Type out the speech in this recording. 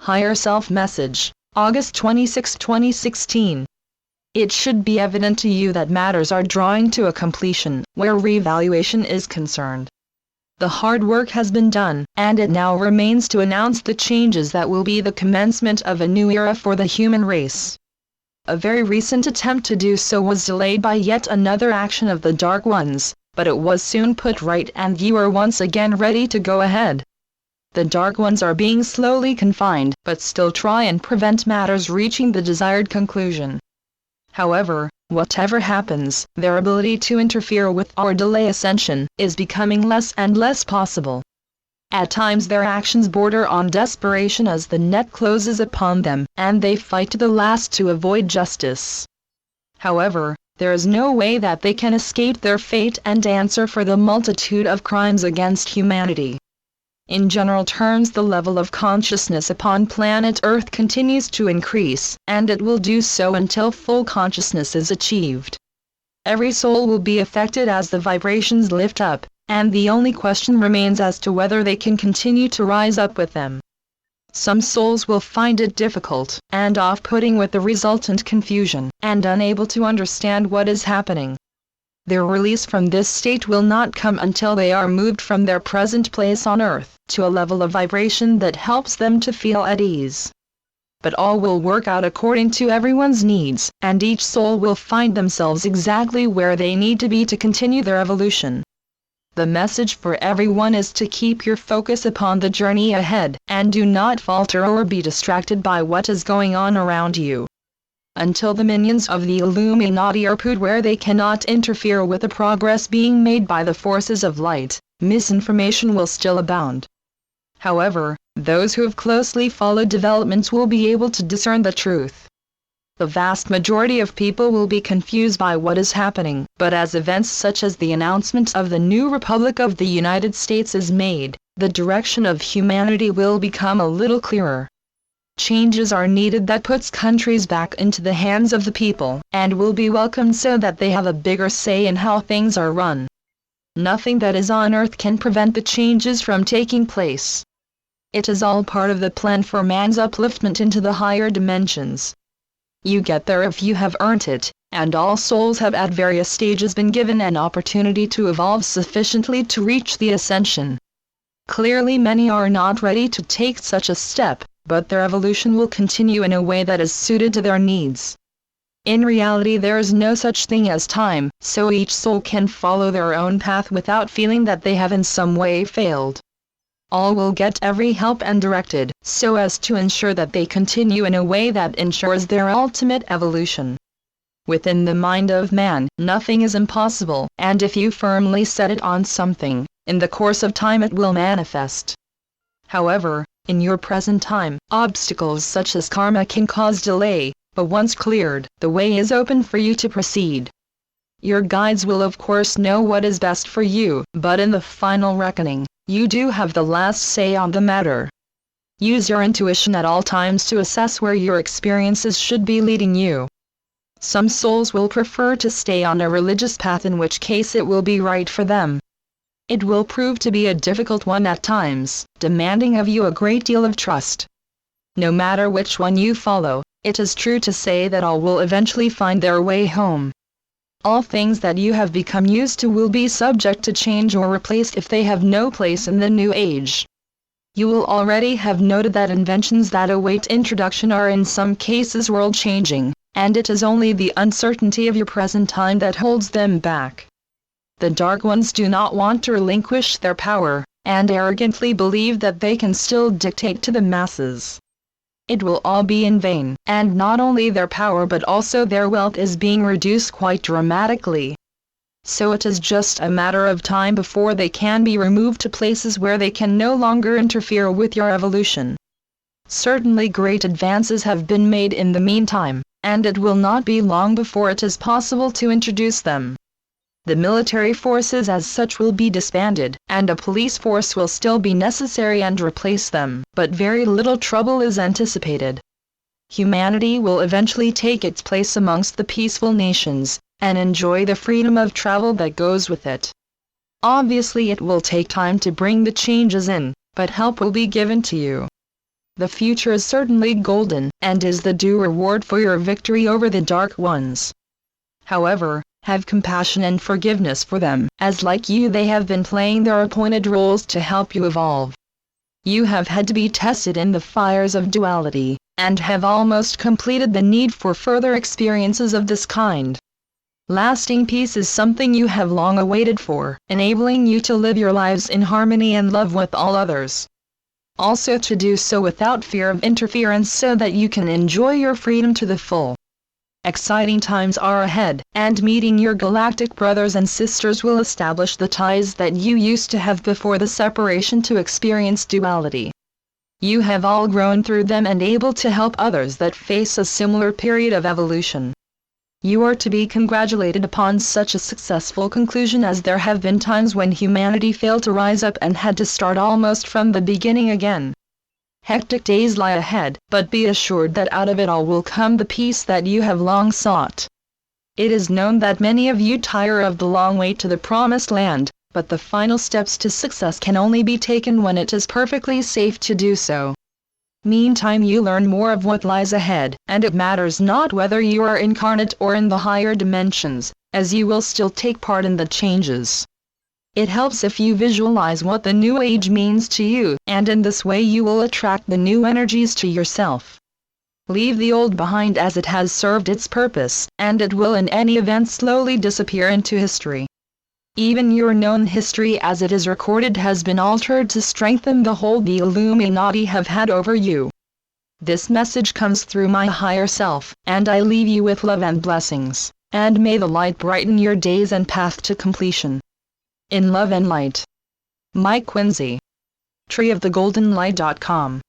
Higher Self Message, August 26, 2016. It should be evident to you that matters are drawing to a completion where reevaluation is concerned. The hard work has been done, and it now remains to announce the changes that will be the commencement of a new era for the human race. A very recent attempt to do so was delayed by yet another action of the Dark Ones, but it was soon put right and you are once again ready to go ahead. The Dark Ones are being slowly confined, but still try and prevent matters reaching the desired conclusion. However, whatever happens, their ability to interfere with or delay ascension is becoming less and less possible. At times their actions border on desperation as the net closes upon them, and they fight to the last to avoid justice. However, there is no way that they can escape their fate and answer for the multitude of crimes against humanity. In general terms, the level of consciousness upon planet Earth continues to increase, and it will do so until full consciousness is achieved. Every soul will be affected as the vibrations lift up, and the only question remains as to whether they can continue to rise up with them. Some souls will find it difficult and off-putting with the resultant confusion, and unable to understand what is happening. Their release from this state will not come until they are moved from their present place on Earth to a level of vibration that helps them to feel at ease. But all will work out according to everyone's needs, and each soul will find themselves exactly where they need to be to continue their evolution. The message for everyone is to keep your focus upon the journey ahead, and do not falter or be distracted by what is going on around you. Until the minions of the Illuminati are put where they cannot interfere with the progress being made by the forces of light, misinformation will still abound. However, those who have closely followed developments will be able to discern the truth. The vast majority of people will be confused by what is happening, but as events such as the announcement of the new Republic of the United States is made, the direction of humanity will become a little clearer. Changes are needed that puts countries back into the hands of the people, and will be welcomed so that they have a bigger say in how things are run. Nothing that is on Earth can prevent the changes from taking place. It is all part of the plan for man's upliftment into the higher dimensions. You get there if you have earned it, and all souls have at various stages been given an opportunity to evolve sufficiently to reach the ascension. Clearly many are not ready to take such a step, but their evolution will continue in a way that is suited to their needs. In reality there is no such thing as time, so each soul can follow their own path without feeling that they have in some way failed. All will get every help and directed, so as to ensure that they continue in a way that ensures their ultimate evolution. Within the mind of man, nothing is impossible, and if you firmly set it on something, in the course of time it will manifest. However, in your present time, obstacles such as karma can cause delay, but once cleared, the way is open for you to proceed. Your guides will of course know what is best for you, but in the final reckoning, you do have the last say on the matter. Use your intuition at all times to assess where your experiences should be leading you. Some souls will prefer to stay on a religious path, in which case it will be right for them. It will prove to be a difficult one at times, demanding of you a great deal of trust. No matter which one you follow, it is true to say that all will eventually find their way home. All things that you have become used to will be subject to change or replaced if they have no place in the new age. You will already have noted that inventions that await introduction are in some cases world-changing, and it is only the uncertainty of your present time that holds them back. The Dark Ones do not want to relinquish their power, and arrogantly believe that they can still dictate to the masses. It will all be in vain, and not only their power but also their wealth is being reduced quite dramatically. So it is just a matter of time before they can be removed to places where they can no longer interfere with your evolution. Certainly great advances have been made in the meantime, and it will not be long before it is possible to introduce them. The military forces as such will be disbanded, and a police force will still be necessary and replace them, but very little trouble is anticipated. Humanity will eventually take its place amongst the peaceful nations, and enjoy the freedom of travel that goes with it. Obviously it will take time to bring the changes in, but help will be given to you. The future is certainly golden, and is the due reward for your victory over the dark ones. However, have compassion and forgiveness for them, as like you they have been playing their appointed roles to help you evolve. You have had to be tested in the fires of duality, and have almost completed the need for further experiences of this kind. Lasting peace is something you have long awaited for, enabling you to live your lives in harmony and love with all others. Also to do so without fear of interference so that you can enjoy your freedom to the full. Exciting times are ahead, and meeting your galactic brothers and sisters will establish the ties that you used to have before the separation to experience duality. You have all grown through them and able to help others that face a similar period of evolution. You are to be congratulated upon such a successful conclusion, as there have been times when humanity failed to rise up and had to start almost from the beginning again. Hectic days lie ahead, but be assured that out of it all will come the peace that you have long sought. It is known that many of you tire of the long wait to the promised land, but the final steps to success can only be taken when it is perfectly safe to do so. Meantime you learn more of what lies ahead, and it matters not whether you are incarnate or in the higher dimensions, as you will still take part in the changes. It helps if you visualize what the new age means to you, and in this way you will attract the new energies to yourself. Leave the old behind, as it has served its purpose, and it will in any event slowly disappear into history. Even your known history as it is recorded has been altered to strengthen the hold the Illuminati have had over you. This message comes through my higher self, and I leave you with love and blessings, and may the light brighten your days and path to completion. In love and light. Mike Quincy. treeofthegoldenlight.com